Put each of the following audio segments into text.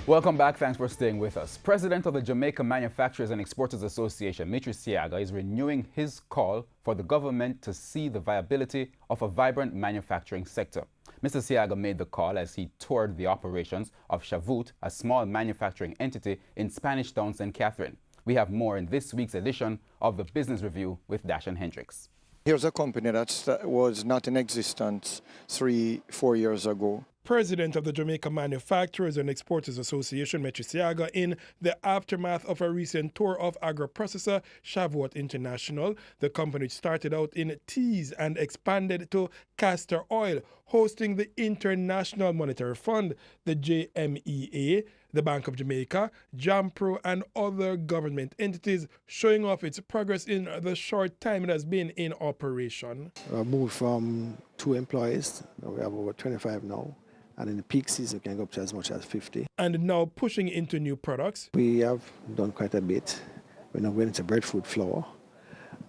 Welcome back. Thanks for staying with us. President of the Jamaica Manufacturers and Exporters Association, Mr. Siaga, is renewing his call for the government to see the viability of a vibrant manufacturing sector. Mr. Siaga made the call as he toured the operations of Chavut, a small manufacturing entity in Spanish Town, St. Catherine. We have more in this week's edition of the Business Review with Dashan Hendricks. Here's a company that was not in existence 3-4 years ago. President of the Jamaica Manufacturers and Exporters Association, Mr. Siaga, in the aftermath of a recent tour of agro-processor Chavut International. The company started out in teas and expanded to castor oil, hosting the International Monetary Fund, the JMEA, the Bank of Jamaica, JAMPRO, and other government entities, showing off its progress in the short time it has been in operation. We moved from 2 employees, we have over 25 now. And in the peak season, we can go up to as much as 50. And now pushing into new products. We have done quite a bit. We're now going into breadfruit flour.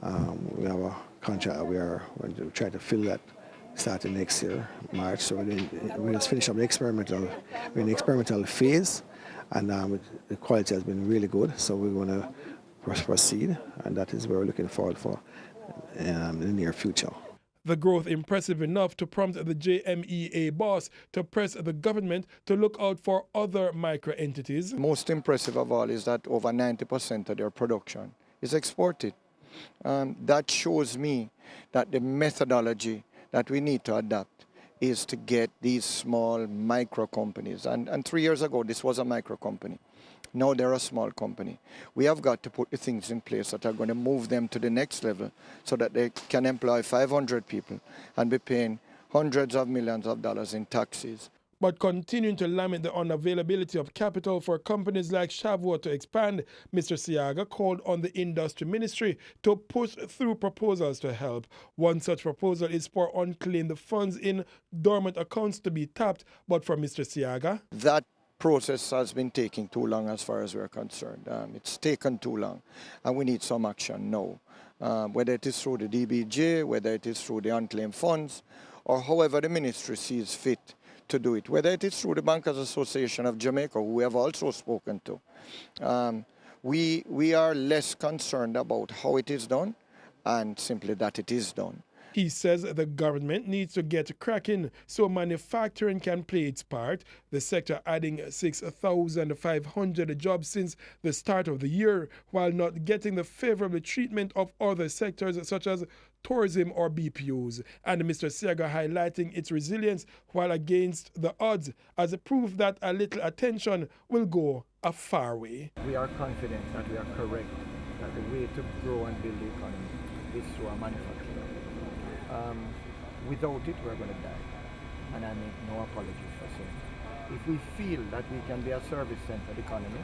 We have a contract. We're going to try to fill that starting next year, March. So we're just finishing up we're in the experimental phase, and the quality has been really good. So we're going to proceed, and that is what we're looking forward for in the near future. The growth impressive enough to prompt the JMEA boss to press the government to look out for other micro-entities. Most impressive of all is that over 90% of their production is exported. That shows me that the methodology that we need to adapt is to get these small micro companies. And 3 years ago, this was a micro company. Now they're a small company. We have got to put the things in place that are going to move them to the next level so that they can employ 500 people and be paying hundreds of millions of dollars in taxes. But continuing to lament the unavailability of capital for companies like Chavut to expand, Mr. Siaga called on the Industry Ministry to push through proposals to help. One such proposal is for unclaimed funds in dormant accounts to be tapped, but for Mr. Siaga, that process has been taking too long as far as we're concerned. It's taken too long, and we need some action now. Whether it is through the DBJ, whether it is through the unclaimed funds, or however the ministry sees fit to do it, whether it is through the Bankers Association of Jamaica, who we have also spoken to. We are less concerned about how it is done and simply that it is done. He says the government needs to get cracking so manufacturing can play its part, the sector adding 6,500 jobs since the start of the year, while not getting the favorable treatment of other sectors such as tourism or BPOs. And Mr. Siaga highlighting its resilience while against the odds as a proof that a little attention will go a far way. We are confident that we are correct, that the way to grow and build the economy is through our manufacturing. Without it, we're going to die. And I make no apologies for saying. If we feel that we can be a service-centered economy,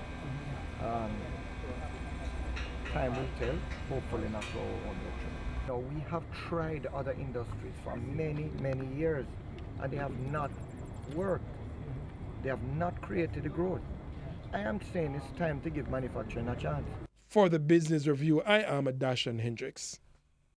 time will tell, hopefully not to our own detriment. Now, we have tried other industries for many, many years, and they have not worked. They have not created the growth. I am saying it's time to give manufacturing a chance. For the Business Review, I am Dashan Hendricks.